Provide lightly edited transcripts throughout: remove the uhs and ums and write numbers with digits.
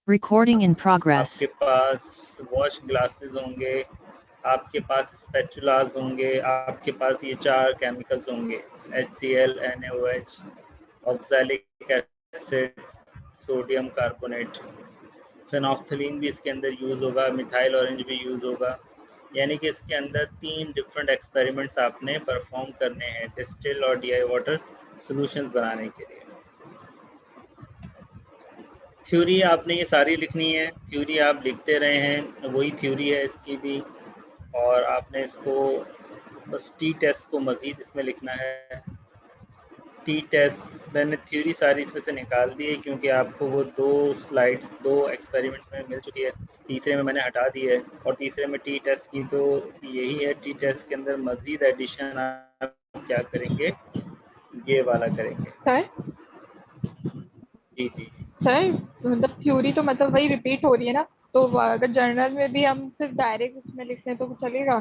Recording in progress. आपके पास wash glasses होंगे, आपके पास स्पैचुलास होंगे, आपके पास ये 4 केमिकल्स होंगे, HCl, NaOH, oxalic acid, sodium carbonate, phenolphthalein भी इसके अंदर यूज़ होगा, मिथाइल ऑरेंज भी यूज़ होगा। यानी कि इसके अंदर 3 डिफरेंट एक्सपेरिमेंट्स आपने परफॉर्म करने हैं डिस्टिल और DI वाटर सॉल्यूशंस बनाने के लिए। थ्योरी आपने ये सारी लिखनी है, थ्योरी आप लिखते रहे हैं, वही थ्योरी है इसकी भी, और आपने इसको बस टी टेस्ट को मज़ीद इसमें लिखना है। टी टेस्ट मैंने थ्योरी सारी इसमें से निकाल दी है क्योंकि आपको वो 2 स्लाइड्स 2 एक्सपेरिमेंट्स में मिल चुकी है, तीसरे में मैंने हटा दी है, और तीसरे में टी टेस्ट की तो यही है। टी टेस्ट के अंदर मज़ीद एडिशन आप क्या करेंगे, ये वाला करेंगे। सर जी जी सर मतलब थ्योरी तो मतलब वही रिपीट हो रही है ना, तो अगर जर्नल में भी हम सिर्फ डायरेक्ट उसमें लिखते हैं तो चलेगा?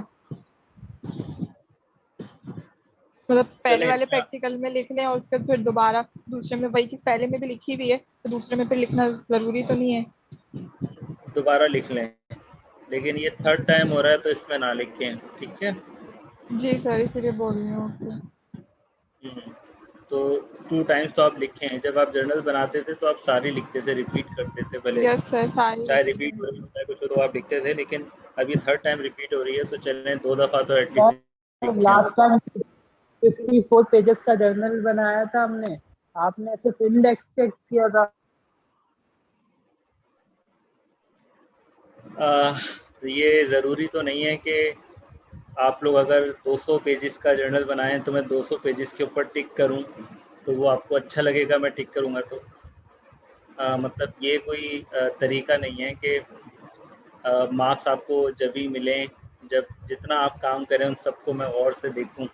मतलब पहले चलें वाले इसमें प्रैक्टिकल में लिख लें और उसके बाद फिर दोबारा दूसरे में वही चीज पहले में भी लिखी हुई है तो दूसरे में फिर लिखना जरूरी तो नहीं है? दोबारा लिख लें, लेकिन ये 3rd टाइम हो रहा है तो इसमें ना लिखें, ठीक है। जी सर, इसीलिए बोल रही हूँ। ओके। तो 2 टाइम्स तो आप लिखे हैं। जब आप जर्नल बनाते थे तो आप सारी लिखते थे, रिपीट करते थे, भले यस सर, सारी चाहे रिपीट हो चाहे कुछ हो तो आप लिखते थे, लेकिन अब ये 3rd टाइम रिपीट हो रही है तो चलें 2 दफ़ा तो एटलीस्ट लिखें। लास्ट टाइम 54 पेजेस का जर्नल बनाया था हमने, आपने सिर्फ इंडेक्स चेक किया था। ये ज़रूरी तो नहीं है कि आप लोग अगर 200 पेजेस का जर्नल बनाएं तो मैं 200 पेजेस के ऊपर टिक करूं तो वो आपको अच्छा लगेगा, मैं टिक करूंगा तो मतलब ये कोई तरीका नहीं है कि मार्क्स आपको जब भी मिलें जब जितना आप काम करें उन सबको मैं और से देखूं,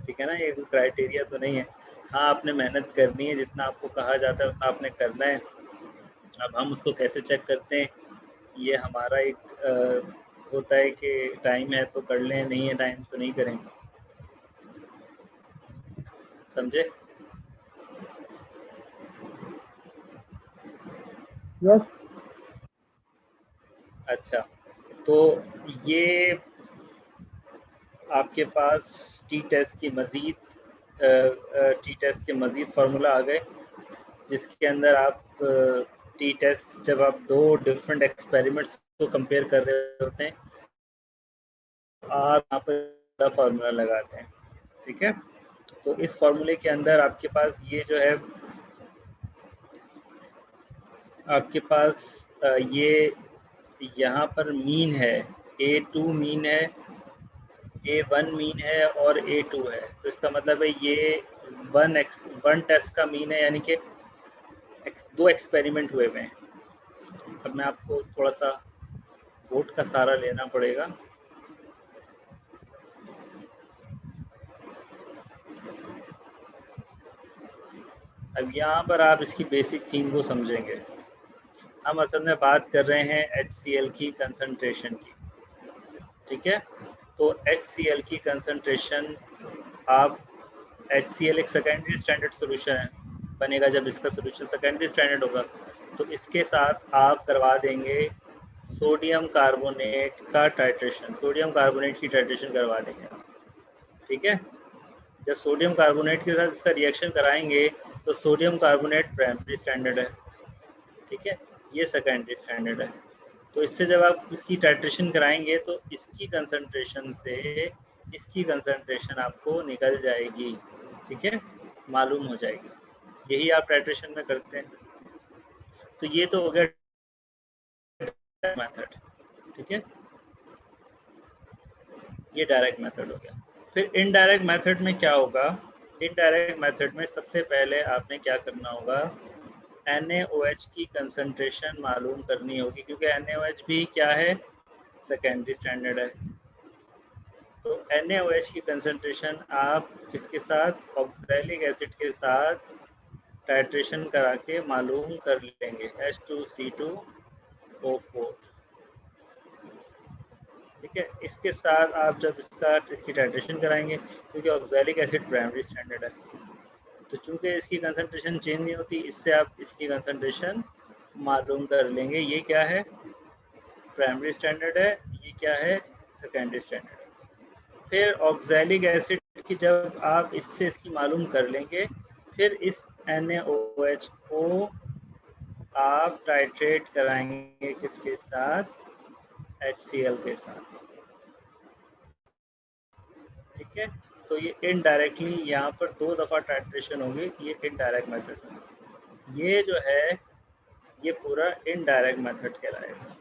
ठीक है ना। ये कोई क्राइटेरिया तो नहीं है। हाँ, आपने मेहनत करनी है, जितना आपको कहा जाता है उतना आपने करना है। अब हम उसको कैसे चेक करते हैं, ये हमारा एक होता है कि टाइम है तो कर लें, नहीं है टाइम तो नहीं करें, समझे। यस अच्छा, तो ये आपके पास टी टेस्ट के मज़ीद फार्मूला आ गए, जिसके अंदर आप टी टेस्ट जब आप 2 डिफरेंट एक्सपेरिमेंट्स को कंपेयर कर रहे होते हैं आप यहाँ पर फार्मूला लगाते हैं, ठीक है। तो इस फार्मूले के अंदर आपके पास ये जो है, आपके पास ये यहाँ पर मीन है, A2 मीन है, A1 मीन है और A2 है। तो इसका मतलब है ये वन टेस्ट का मीन है, यानी कि 2 एक्सपेरिमेंट हुए हुए हैं। अब मैं आपको थोड़ा सा बोर्ड का सहारा लेना पड़ेगा। अब यहाँ पर आप इसकी बेसिक थीम को समझेंगे। हम असल में बात कर रहे हैं HCl की कंसंट्रेशन की, ठीक है। तो HCl की कंसंट्रेशन आप HCl एक सेकेंडरी स्टैंडर्ड सोल्यूशन है, बनेगा जब इसका सोल्यूशन सेकेंडरी स्टैंडर्ड होगा तो इसके साथ आप करवा देंगे सोडियम कार्बोनेट का टाइट्रेशन, सोडियम कार्बोनेट की टाइट्रेशन करवा देंगे आप, ठीक है। जब सोडियम कार्बोनेट के साथ इसका रिएक्शन कराएंगे तो सोडियम कार्बोनेट प्राइमरी स्टैंडर्ड है, ठीक है, ये सेकेंडरी स्टैंडर्ड है। तो इससे जब आप इसकी टाइट्रेशन कराएंगे तो इसकी कंसंट्रेशन से इसकी कंसंट्रेशन आपको निकल जाएगी, ठीक है, मालूम हो जाएगी। यही आप टाइट्रेशन में करते हैं। तो ये तो हो गया मेथड, ठीक है, ये डायरेक्ट मेथड हो गया। फिर इनडायरेक्ट मेथड में क्या होगा, इनडायरेक्ट मेथड में सबसे पहले आपने क्या करना होगा, NaOH की कंसंट्रेशन मालूम करनी होगी, क्योंकि NaOH भी क्या है, सेकेंडरी स्टैंडर्ड है। तो NaOH की कंसंट्रेशन आप इसके साथ ऑक्सैलिक एसिड के साथ टाइट्रेशन करा के मालूम कर लेंगे, H2C2O4, ठीक है। इसके साथ आप जब इसकी टाइट्रेशन कराएंगे, क्योंकि ऑक्सैलिक एसिड प्राइमरी स्टैंडर्ड है, तो चूंकि इसकी कंसंट्रेशन चेंज नहीं होती, इससे आप इसकी कंसंट्रेशन मालूम कर लेंगे। ये क्या है, प्राइमरी स्टैंडर्ड है, ये क्या है, सेकेंडरी स्टैंडर्ड है। फिर ऑक्सैलिक एसिड की जब आप इससे इसकी मालूम कर लेंगे, फिर इस NaOH को आप टाइट्रेट कराएंगे किसके साथ, HCl के साथ। ठीक है, तो ये इनडायरेक्टली यहाँ पर 2 दफ़ा टाइट्रेशन होगी, ये इनडायरेक्ट मेथड। ये जो है ये पूरा इनडायरेक्ट मेथड कहलाएगा।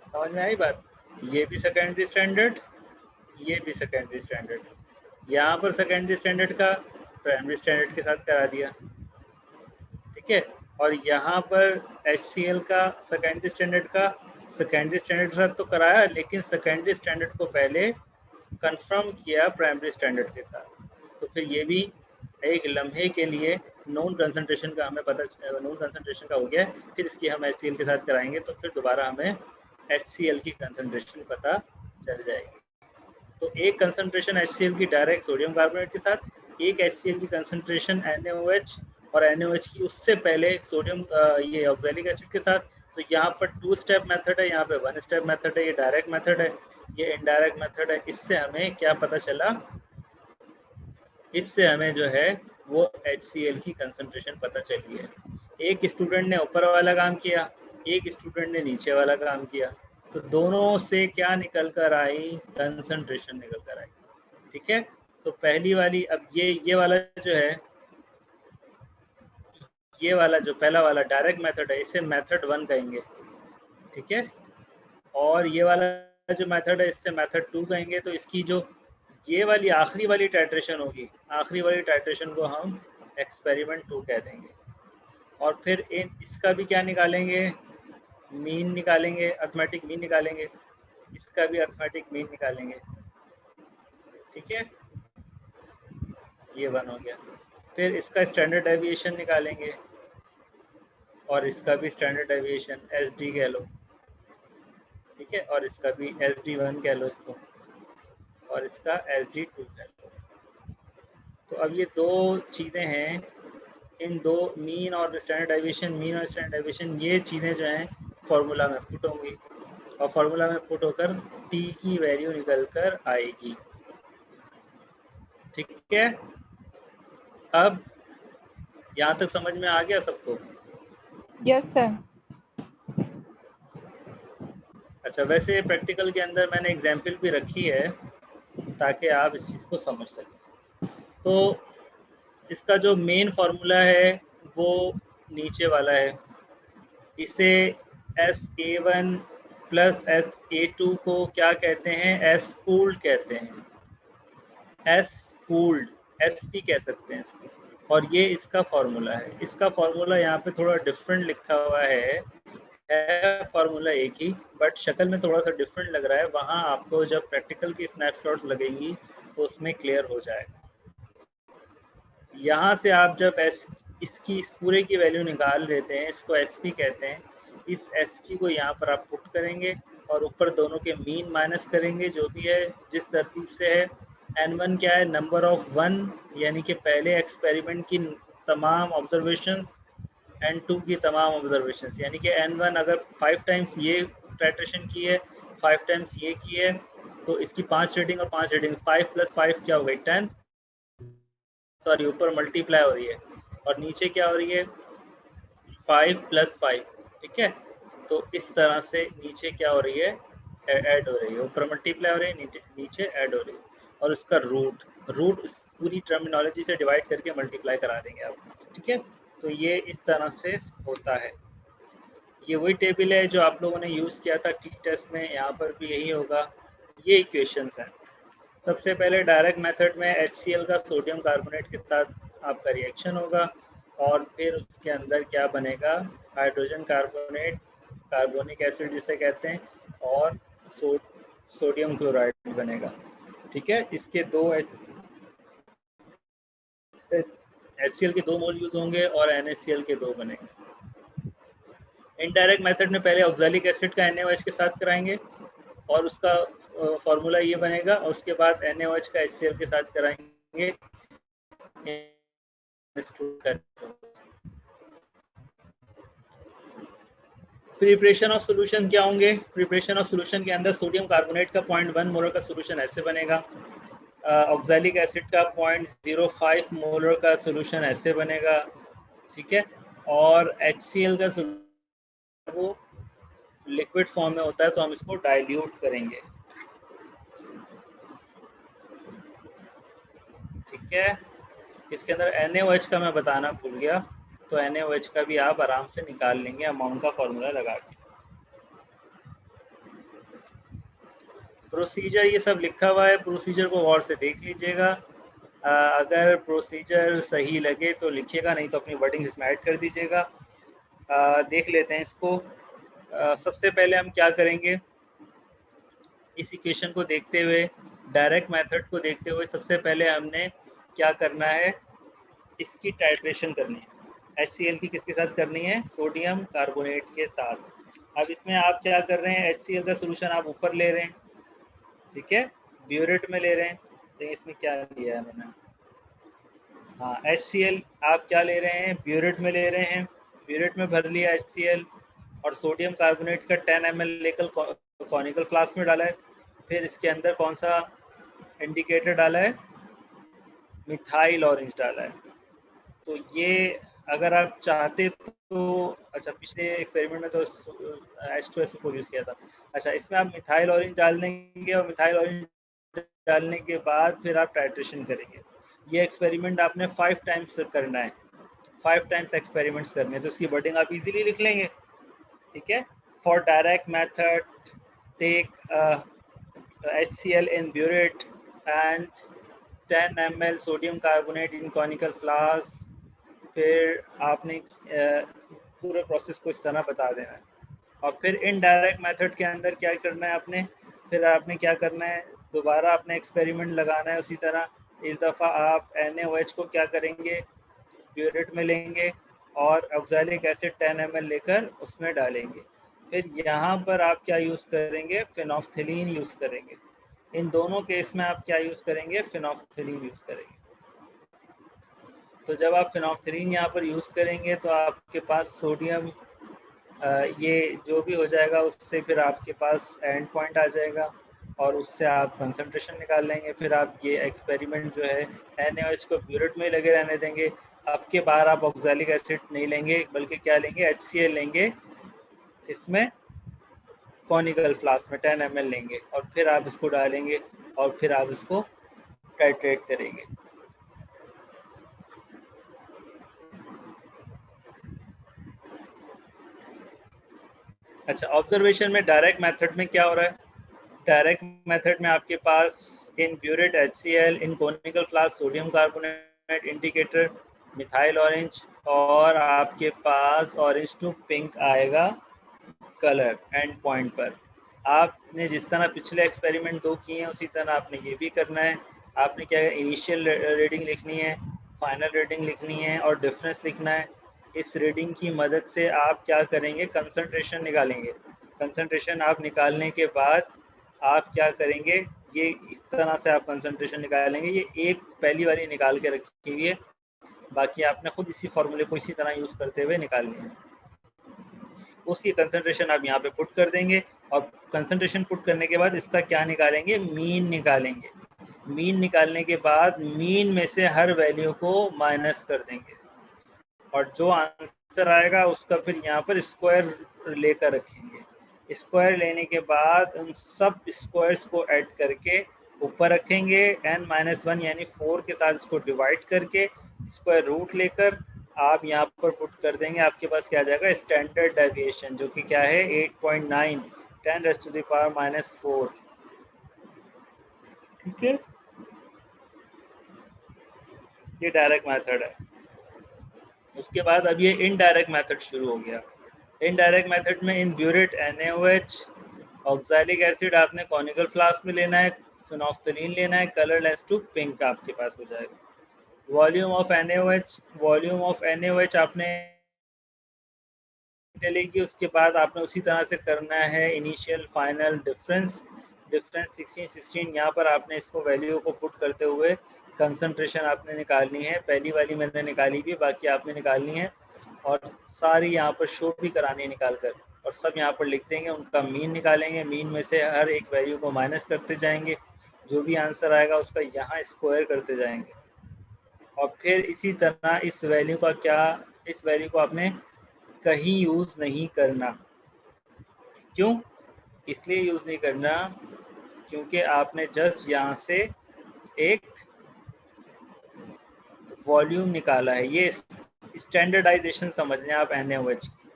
समझ में आई बात? ये भी सेकेंडरी स्टैंडर्ड, ये भी सेकेंडरी स्टैंडर्ड। यहाँ पर सेकेंडरी स्टैंडर्ड का प्राइमरी स्टैंडर्ड के साथ करा दिया, ठीक है। और यहाँ पर HCl का सेकेंडरी स्टैंडर्ड का सेकेंडरी स्टैंडर्ड के साथ तो कराया, लेकिन सेकेंडरी स्टैंडर्ड को पहले कंफर्म किया प्राइमरी स्टैंडर्ड के साथ। तो फिर ये भी एक लम्हे के लिए नोन कंसंट्रेशन का हमें पता, नोन कंसंट्रेशन का हो गया, फिर इसकी हम HCl के साथ कराएंगे तो फिर दोबारा हमें HCl की कंसंट्रेशन पता चल जाएगी। तो एक कंसंट्रेशन HCl की डायरेक्ट सोडियम कार्बोनेट के साथ, एक HCl की कंसंट्रेशन NaOH और NaOH की उससे पहले सोडियम ये ऑक्सैलिक एसिड के साथ। तो यहाँ पर 2 स्टेप मेथड है, यहाँ पे 1 स्टेप मेथड है, ये डायरेक्ट मेथड है, ये इनडायरेक्ट मेथड है। इससे हमें क्या पता चला, इससे हमें जो है वो HCl की कंसंट्रेशन पता चली है। एक स्टूडेंट ने ऊपर वाला काम किया, एक स्टूडेंट ने नीचे वाला काम किया, तो दोनों से क्या निकल कर आई, कंसंट्रेशन निकल कर आई। ठीक है, तो पहली वाली, अब ये वाला जो है, ये वाला जो पहला वाला डायरेक्ट मेथड है, इसे मेथड 1 कहेंगे। ठीक है, और ये वाला जो मेथड है इससे मेथड 2 कहेंगे। तो इसकी जो ये वाली आखिरी वाली टाइट्रेशन होगी, आखिरी वाली टाइट्रेशन को हम एक्सपेरिमेंट 2 कह देंगे। और फिर इसका भी क्या निकालेंगे, मीन निकालेंगे, अर्थमेटिक मीन निकालेंगे, इसका भी अर्थमेटिक मीन निकालेंगे। ठीक है, ये 1 हो गया। फिर इसका स्टैंडर्ड डेविएशन निकालेंगे, और इसका भी स्टैंडर्ड डेविएशन SD कह लो। ठीक है, और इसका भी SD1 कह लो इसको, और इसका SD2 कह लो। तो अब ये 2 चीज़ें हैं, इन 2 मीन और स्टैंडर्ड डेविएशन, मीन और स्टैंडर्ड डेविएशन, ये चीज़ें जो हैं फॉर्मूला में पुट होंगी, और फॉर्मूला में पुट होकर T की वैल्यू निकल कर आएगी। ठीक है, अब यहाँ तक समझ में आ गया सबको? Yes sir. अच्छा, वैसे प्रैक्टिकल के अंदर मैंने एग्जाम्पल भी रखी है ताकि आप इस चीज़ को समझ सकें। तो इसका जो मेन फार्मूला है वो नीचे वाला है। इसे SA1 प्लस SA2 को क्या कहते हैं, S पूल्ड कहते हैं, S पूल्ड, SP कह सकते हैं इसको। और ये इसका फार्मूला है। इसका फार्मूला यहाँ पे थोड़ा डिफरेंट लिखा हुआ है फार्मूला एक ही, बट शक्ल में थोड़ा सा डिफरेंट लग रहा है। वहाँ आपको जब प्रैक्टिकल की स्नैपशॉट्स लगेंगी तो उसमें क्लियर हो जाएगा। यहाँ से आप जब इसकी इस पूरे की वैल्यू निकाल लेते हैं, इसको SP कहते हैं। इस SP को यहाँ पर आप पुट करेंगे और ऊपर दोनों के मीन माइनस करेंगे, जो भी है जिस तरतीब से है। N1 क्या है, नंबर ऑफ 1, यानी कि पहले एक्सपेरिमेंट की तमाम ऑब्जर्वेशंस, N2 की तमाम ऑब्जर्वेशंस, यानी कि N1 अगर 5 टाइम्स ये टाइट्रेशन की है, 5 टाइम्स ये की है, तो इसकी 5 रीडिंग और 5 रीडिंग, 5 + 5 क्या हो गई, 10, सॉरी ऊपर मल्टीप्लाई हो रही है, और नीचे क्या हो रही है, 5 + 5। ठीक है, तो इस तरह से नीचे क्या हो रही है, ऐड हो रही है, ऊपर मल्टीप्लाई हो रही है, नीचे ऐड हो रही है। और उसका रूट पूरी टर्मिनोलॉजी से डिवाइड करके मल्टीप्लाई करा देंगे आप। ठीक है, तो ये इस तरह से होता है। ये वही टेबल है जो आप लोगों ने यूज़ किया था टी टेस्ट में, यहाँ पर भी यही होगा। ये इक्वेशंस हैं। सबसे पहले डायरेक्ट मेथड में HCl का सोडियम कार्बोनेट के साथ आपका रिएक्शन होगा, और फिर उसके अंदर क्या बनेगा, हाइड्रोजन कार्बोनेट, कार्बोनिक एसिड जिसे कहते हैं, और सोडियम क्लोराइड बनेगा। ठीक है, इसके 2 HCl के 2 मोल यूज होंगे और NaCl के 2 बनेंगे। इनडायरेक्ट मेथड में पहले ऑक्सैलिक एसिड का NaOH के साथ कराएंगे, और उसका फॉर्मूला ये बनेगा, और उसके बाद NaOH का HCl के साथ कराएंगे। प्रिपरेशन ऑफ सोल्यूशन क्या होंगे? प्रिपरेशन ऑफ सोल्यूशन के अंदर सोडियम कार्बोनेट का 0.1 मोलर का सोल्यूशन ऐसे बनेगा, ऑक्सैलिक एसिड का 0.05 मोलर का सोल्यूशन ऐसे बनेगा, ठीक है। और HCl का सोल्यूशन वो लिक्विड फॉर्म में होता है तो हम इसको डाइल्यूट करेंगे, ठीक है। इसके अंदर NaOH का मैं बताना भूल गया, तो NaOH का भी आप आराम से निकाल लेंगे अमाउंट का फॉर्मूला लगा के। प्रोसीजर ये सब लिखा हुआ है, प्रोसीजर को गौर से देख लीजिएगा। अगर प्रोसीजर सही लगे तो लिखिएगा, नहीं तो अपनी वर्डिंग इसमें ऐड कर दीजिएगा। देख लेते हैं इसको। सबसे पहले हम क्या करेंगे, इस इक्वेशन को देखते हुए, डायरेक्ट मेथड को देखते हुए, सबसे पहले हमने क्या करना है, इसकी टाइट्रेशन करनी है। HCl की किसके साथ करनी है? सोडियम कार्बोनेट के साथ। अब इसमें आप क्या कर रहे हैं, HCl का सोल्यूशन आप ऊपर ले रहे हैं, ठीक है, ब्यूरेट में ले रहे हैं। तो इसमें क्या लिया है मैंने, हाँ HCl आप क्या ले रहे हैं, ब्यूरेट में ले रहे हैं, ब्यूरेट में भर लिया HCl, और सोडियम कार्बोनेट का 10 ml लेकर कॉनिकल फ्लास्क में डाला है। फिर इसके अंदर कौन सा इंडिकेटर डाला है, मिथाइल ऑरेंज डाला है। तो ये अगर आप चाहते तो, अच्छा पिछले एक्सपेरिमेंट में तो H2SO4 यूज़ किया था। अच्छा, इसमें आप मिथाइल ऑरेंज डाल देंगे और मिथाइल ऑरेंज डालने के बाद फिर आप टाइट्रेशन करेंगे। ये एक्सपेरिमेंट आपने 5 टाइम्स करना है, 5 टाइम्स एक्सपेरिमेंट्स करने हैं, तो इसकी वर्डिंग आप इजीली लिख लेंगे, ठीक है। For direct method take HCl in burette and 10 ml sodium carbonate in conical flask. फिर आपने पूरे प्रोसेस को इस तरह बता देना है। और फिर इनडायरेक्ट मेथड के अंदर क्या करना है आपने, फिर आपने क्या करना है, दोबारा अपने एक्सपेरिमेंट लगाना है उसी तरह। इस दफ़ा आप NaOH को क्या करेंगे, ब्यूरेट में लेंगे और ऑक्सैलिक एसिड 10 ml लेकर उसमें डालेंगे। फिर यहाँ पर आप क्या यूज़ करेंगे, फिनोफ्थिलीन यूज़ करेंगे। इन दोनों केस में आप क्या यूज़ करेंगे, फिनोफ्थिलीन यूज़ करेंगे। तो जब आप फिनोफ्थिलीन यहाँ पर यूज़ करेंगे तो आपके पास सोडियम ये जो भी हो जाएगा उससे फिर आपके पास एंड पॉइंट आ जाएगा और उससे आप कंसंट्रेशन निकाल लेंगे। फिर आप ये एक्सपेरिमेंट जो है NaOH को ब्यूरेट में लगे रहने देंगे। अब के बार आप ऑक्सैलिक एसिड नहीं लेंगे, बल्कि क्या लेंगे, HCl लेंगे, इसमें कॉनिकल फ्लास्क में 10 ml लेंगे और फिर आप इसको डालेंगे और फिर आप इसको टाइट्रेट करेंगे। अच्छा, ऑब्जर्वेशन में डायरेक्ट मेथड में क्या हो रहा है, डायरेक्ट मेथड में आपके पास in burette HCl, in conical flask sodium carbonate, indicator methyl orange, और आपके पास ऑरेंज टू पिंक आएगा कलर एंड पॉइंट पर। आपने जिस तरह पिछले एक्सपेरिमेंट 2 किए हैं उसी तरह आपने ये भी करना है। आपने क्या है, इनिशियल रीडिंग लिखनी है, फाइनल रीडिंग लिखनी है और डिफरेंस लिखना है। इस रीडिंग की मदद से आप क्या करेंगे, कंसंट्रेशन निकालेंगे। कंसंट्रेशन आप निकालने के बाद आप क्या करेंगे, ये इस तरह से आप कंसंट्रेशन निकालेंगे। ये एक पहली बारी निकाल के रखी हुई है, बाकी आपने खुद इसी फॉर्मूले को इसी तरह यूज़ करते हुए निकालनी है। उसकी कंसंट्रेशन आप यहाँ पे पुट कर देंगे और कंसंट्रेशन पुट करने के बाद इसका क्या निकालेंगे, मीन निकालेंगे। मीन निकालने के बाद मीन में से हर वैल्यू को माइनस कर देंगे और जो आंसर आएगा उसका फिर यहाँ पर स्क्वायर लेकर रखेंगे। स्क्वायर लेने के बाद उन सब स्क्वायर्स को ऐड करके ऊपर रखेंगे, n-1 यानी 4 के साथ इसको डिवाइड करके स्क्वायर रूट लेकर आप यहाँ पर पुट कर देंगे। आपके पास क्या आ जाएगा, स्टैंडर्ड डेविएशन, जो कि क्या है 8.9 10⁻⁻⁴। ठीक है, ये डायरेक्ट मेथड है। उसके बाद अब ये इनडायरेक्ट मेथड शुरू हो गया। इनडायरेक्ट मेथड में इन ब्यूरेट NaOH, ऑक्सैलिक एसिड आपने कॉनिकल फ्लास्क में लेना है, फिनोफ्थिलीन लेना है, कलर लेस टू पिंक आपके पास हो जाएगा। Volume of NaOH, volume of NaOH आपने लेगी। उसके बाद आपने उसी तरह से करना है इनिशियल फाइनल डिफरेंस 16 यहाँ पर आपने इसको वैल्यू को पुट करते हुए कंसंट्रेशन आपने निकालनी है, पहली वाली मैंने निकाली भी, बाकी आपने निकालनी है और सारी यहाँ पर शो भी करानी है निकाल कर, और सब यहाँ पर लिख देंगे, उनका मीन निकालेंगे, मीन में से हर एक वैल्यू को माइनस करते जाएंगे, जो भी आंसर आएगा उसका यहाँ स्क्वायर करते जाएंगे, और फिर इसी तरह इस वैल्यू का इस वैल्यू को आपने कहीं यूज़ नहीं करना। क्यों? इसलिए यूज़ नहीं करना क्योंकि आपने जस्ट यहाँ से एक वॉल्यूम निकाला है। ये स्टैंडर्डाइजेशन समझ लें आप NaOH की,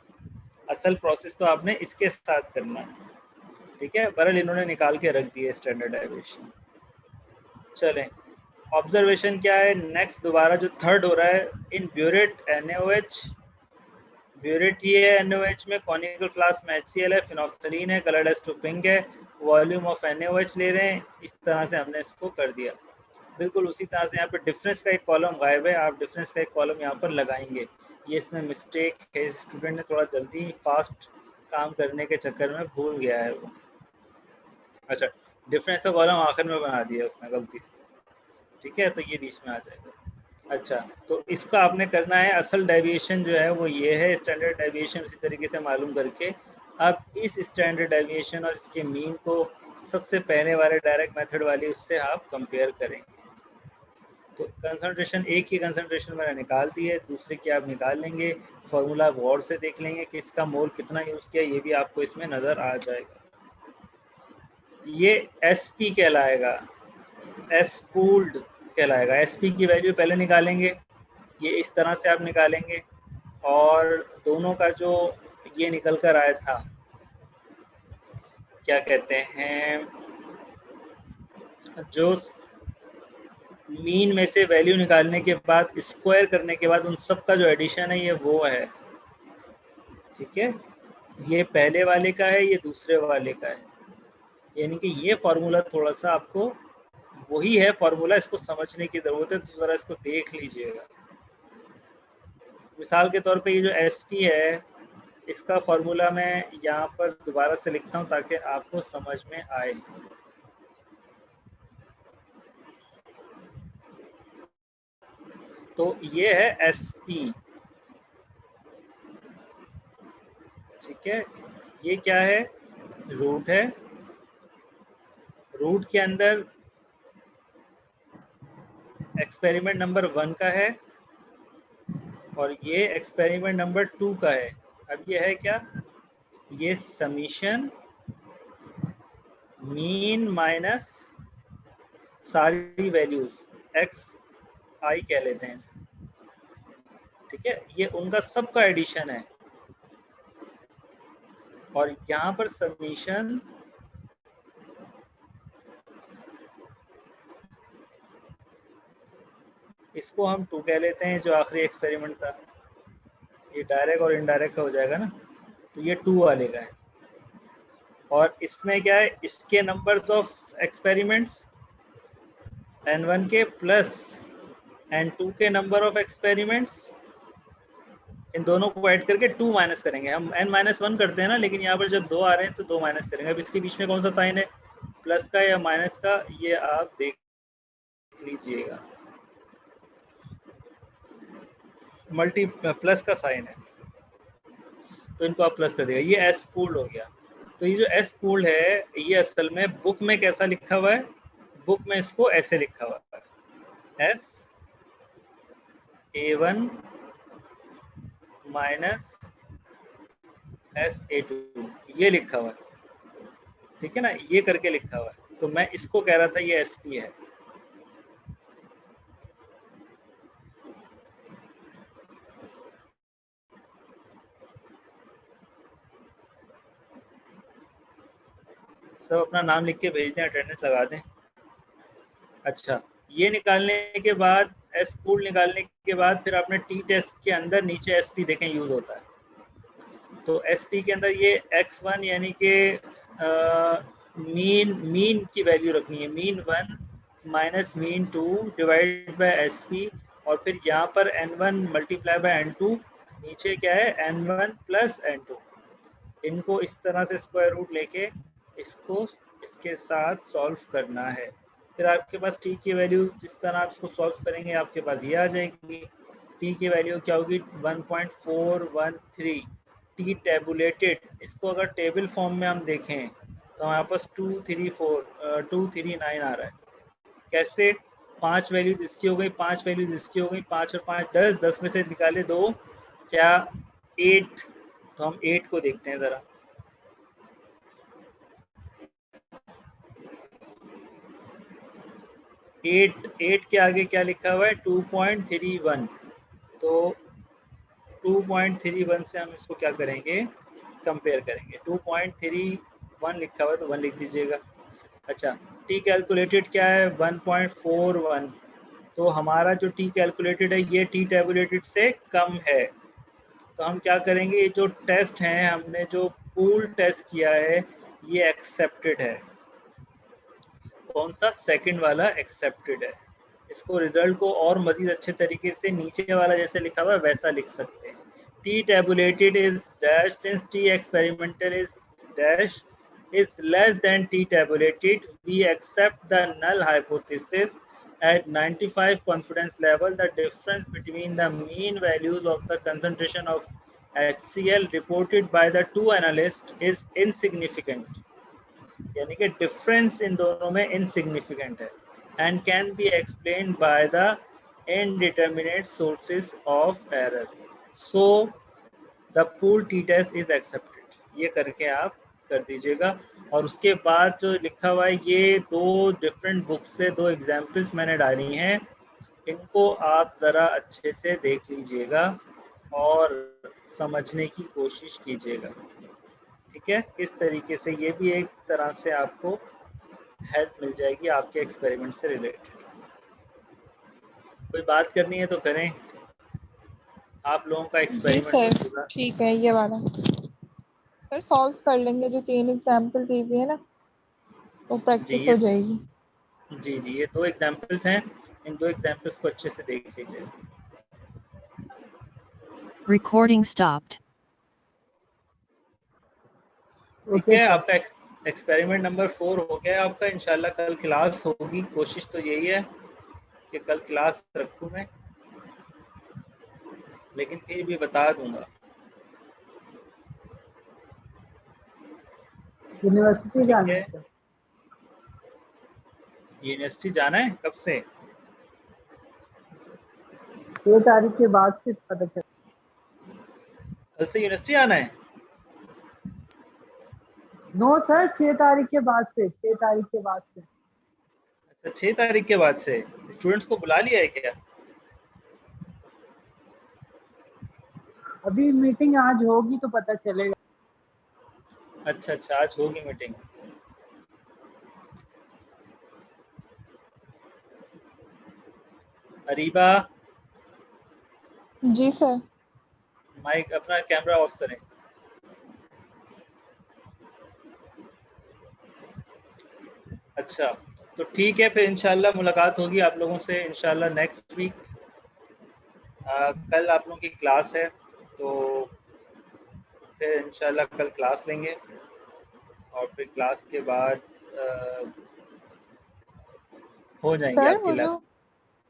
असल प्रोसेस तो आपने इसके साथ करना है, ठीक है। बहरहाल इन्होंने निकाल के रख दिया स्टैंडर्डाइजेशन। चलें, ऑब्जर्वेशन क्या है नेक्स्ट, दोबारा जो थर्ड हो रहा है, इन ब्यूरेट NaOH, ब्यूरेट ही है NaOH में, कॉनिकल फ्लास्क में HCl है, फिनोल्फथालीन है, कलर्ड एस टू पिंक है, वॉल्यूम ऑफ NaOH ले रहे हैं। इस तरह से हमने इसको कर दिया। बिल्कुल उसी तरह से यहाँ पे डिफरेंस का एक कॉलम गायब है, आप डिफरेंस का एक कॉलम यहाँ पर लगाएंगे। ये इसमें मिस्टेक है, स्टूडेंट ने थोड़ा जल्दी फास्ट काम करने के चक्कर में भूल गया है वो। अच्छा, डिफरेंस का कॉलम आखिर में बना दिया उसने गलती से, ठीक है, तो ये बीच में आ जाएगा। अच्छा, तो इसका आपने करना है, असल डेविएशन जो है वो ये है, स्टैंडर्ड डेविएशन उसी तरीके से मालूम करके अब इस स्टैंडर्ड डेविएशन और इसके मीन को सबसे पहले वाले डायरेक्ट मेथड वाली उससे आप कंपेयर करेंगे। तो कंसंट्रेशन, एक की कंसंट्रेशन मैंने निकाल दी है, दूसरे की आप निकाल लेंगे, फॉर्मूला गौर से देख लेंगे कि इसका मोल कितना यूज़ किया, ये भी आपको इसमें नज़र आ जाएगा। ये SP कहलाएगा, S पूल्ड कहलाएगा। SP की वैल्यू पहले निकालेंगे, ये इस तरह से आप निकालेंगे, और दोनों का जो ये निकल कर आया था, क्या कहते हैं, जो मीन में से वैल्यू निकालने के बाद स्क्वायर करने के बाद उन सब का जो एडिशन है ये वो है, ठीक है। ये पहले वाले का है, ये दूसरे वाले का है, यानी कि ये फॉर्मूला थोड़ा सा आपको वही है फॉर्मूला, इसको समझने की ज़रूरत है, तो ज़रा इसको देख लीजिएगा। मिसाल के तौर पे ये जो SP है, इसका फॉर्मूला मैं यहाँ पर दोबारा से लिखता हूँ ताकि आपको समझ में आए। तो ये है SP, ठीक है। ये क्या है, रूट है, रूट के अंदर एक्सपेरिमेंट नंबर 1 का है और ये एक्सपेरिमेंट नंबर 2 का है। अब ये है क्या, ये समीशन मीन माइनस सारी वैल्यूज XI कह लेते हैं इसको, ठीक है। ये उनका सबका एडिशन है, और यहाँ पर समीशन इसको हम 2 कह लेते हैं, जो आखिरी एक्सपेरिमेंट था। ये डायरेक्ट और इनडायरेक्ट का हो जाएगा ना, तो ये 2 वाले का है। और इसमें क्या है, इसके नंबर्स ऑफ एक्सपेरिमेंट्स N1 के प्लस N2 के नंबर ऑफ एक्सपेरिमेंट्स, इन दोनों को ऐड करके 2 माइनस करेंगे। हम N-1 करते हैं ना, लेकिन यहाँ पर जब 2 आ रहे हैं तो 2 माइनस करेंगे। अब इसके बीच में कौन सा साइन है, प्लस का या माइनस का, ये आप देख लीजिएगा। मल्टी प्लस का साइन है, तो इनको आप प्लस कर देगा। ये S पूल्ड हो गया। तो ये जो S पूल्ड है, ये असल में बुक में कैसा लिखा हुआ है, बुक में इसको ऐसे लिखा हुआ है, SA1 माइनस SA2, ये लिखा हुआ है, ठीक है ना, ये करके लिखा हुआ है। तो मैं इसको कह रहा था ये SP है। सब अपना नाम लिख के भेज दें, अटेंडेंस लगा दें। अच्छा, ये निकालने के बाद, S पूल निकालने के बाद फिर आपने T टेस्ट के अंदर नीचे SP देखें यूज होता है। तो SP के अंदर ये X1 यानी कि मीन की वैल्यू रखनी है, mean 1 minus mean 2 divide by SP, और फिर यहाँ पर N1 मल्टीप्लाई बाय N2, नीचे क्या है N1 प्लस N2। इनको इस तरह से स्क्वायर रूट लेके इसको इसके साथ सॉल्व करना है। फिर आपके पास टी की वैल्यू जिस तरह आप इसको सॉल्व करेंगे आपके पास ये आ जाएगी। टी की वैल्यू क्या होगी 1.413 टी टेबुलेटेड। इसको अगर टेबल फॉर्म में हम देखें तो हमारे पास 239 आ रहा है। कैसे? 5 वैल्यूज इसकी हो गई, 5 वैल्यूज इसकी हो गई, 5 और 5 10, 10 में से निकाले 2 क्या 8। तो हम 8 को देखते हैं ज़रा। एट के आगे क्या लिखा हुआ है 2.31। तो 2.31 से हम इसको क्या करेंगे कंपेयर करेंगे। 2.31 लिखा हुआ है तो 1 लिख दीजिएगा। अच्छा टी कैलकुलेटेड क्या है 1.41। तो हमारा जो टी कैलकुलेटेड है ये टी टेबुलेटेड से कम है। तो हम क्या करेंगे, ये जो टेस्ट हैं हमने जो पूल टेस्ट किया है ये एक्सेप्टेड है। कौन सा? सेकंड वाला एक्सेप्टेड है। इसको रिजल्ट को और मजीद अच्छे तरीके से नीचे वाला जैसे लिखा हुआ है वैसा लिख सकते हैं। T tabulated is dash since T experimental is dash is less than T tabulated, we accept the null hypothesis at 95 confidence level. The difference between the mean values of the concentration of HCl reported by the two analysts is insignificant. यानी कि difference in दोनों में insignificant है and can be explain by the indeterminate sources of error. So the pool t test is accepted. ये करके आप कर दीजिएगा। और उसके बाद जो लिखा हुआ है ये 2 डिफरेंट बुक्स से 2 एग्जाम्पल्स मैंने डाली हैं, इनको आप ज़रा अच्छे से देख लीजिएगा और समझने की कोशिश कीजिएगा। ठीक है, इस तरीके से ये भी एक तरह से आपको हेल्प मिल जाएगी आपके एक्सपेरिमेंट से रिलेटेड। कोई बात करनी है तो करें। आप लोगों का जी एक्सपेरिमेंट तो सर पूरा ठीक है, ये वाला सर सॉल्व कर लेंगे, जो 3 एग्जाम्पल दी हुई है ना, तो जी प्रैक्टिस ये हो जाएगी। जी ये 2 एग्जाम्पल्स हैं, इन 2 एग्जाम्पल्स को अच्छे से देख लीजिए। Recording stopped. ठीक है, आपका एक्सपेरिमेंट नंबर 4 हो गया आपका। इंशाल्लाह कल क्लास होगी। कोशिश तो यही है कि कल क्लास रखूँ मैं, लेकिन फिर भी बता दूंगा। यूनिवर्सिटी जाना है सर। यूनिवर्सिटी जाना है कब से? 6 तारीख के बाद से पता चला। कल से यूनिवर्सिटी आना है? नो सर, 6 तारीख के बाद से, 6 तारीख के बाद से। अच्छा 6 तारीख के बाद से। स्टूडेंट्स को बुला लिया है क्या? अभी मीटिंग आज होगी तो पता चलेगा। अच्छा आज होगी मीटिंग। अरीबा जी सर। माइक अपना कैमरा ऑफ करें। अच्छा तो ठीक है, फिर इंशाल्लाह मुलाकात होगी आप लोगों से इंशाल्लाह नेक्स्ट वीक। कल आप लोगों की क्लास है तो फिर इंशाल्लाह कल क्लास लेंगे और फिर क्लास के बाद हो जाएंगे सर आपकी लैब।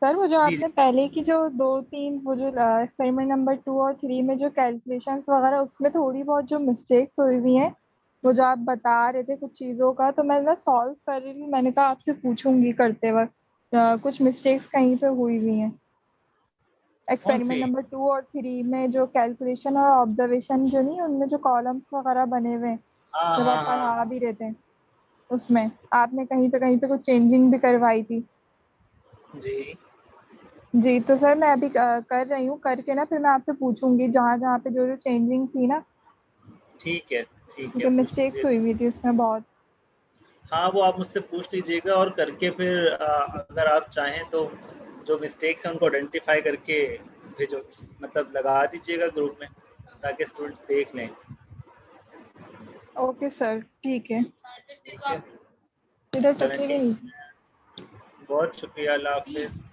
वो जो जी आपने पहले की जो 2-3 वो जो एक्सपेरिमेंट नंबर 2 और 3 में जो कैलकुलेशंस वगैरह उसमें थोड़ी बहुत जो मिस्टेक्स हुई हुई हैं, वो जो आप बता रहे थे कुछ चीज़ों का, तो मैं ना सॉल्व कर रही थी, मैंने कहा आपसे पूछूंगी करते वक्त। कुछ मिस्टेक्स कहीं पे हुई हुई हैं कौन एक्सपेरिमेंट सी? नंबर 2 और 3 में, जो कैलकुलेशन और ऑब्जर्वेशन जो नहीं, उनमें जो कॉलम्स वगैरह बने हुए हैं हाँ जब हाँ आप हाँ पढ़ा भी रहे थे, उसमें आपने कहीं पे कुछ चेंजिंग भी करवाई थी। जी जी तो सर मैं अभी कर रही हूँ, करके ना फिर मैं आपसे पूछूंगी जहाँ जहाँ पे जो जो चेंजिंग थी ना, ठीक है क्योंकि पूछ मिस्टेक्स लीजिए। हुई हुई थी उसमें बहुत। हाँ वो आप मुझसे पूछ लीजिएगा और करके फिर अगर आप चाहें तो जो मिस्टेक्स हैं उनको आइडेंटिफाई करके भेजो, मतलब लगा दीजिएगा ग्रुप में ताकि स्टूडेंट्स देख लें। ओके सर ठीक है। ठीक है इधर चलें तकिए भी ठीक, नहीं। बहुत शुक्रिया, अल्लाह हाफिज़।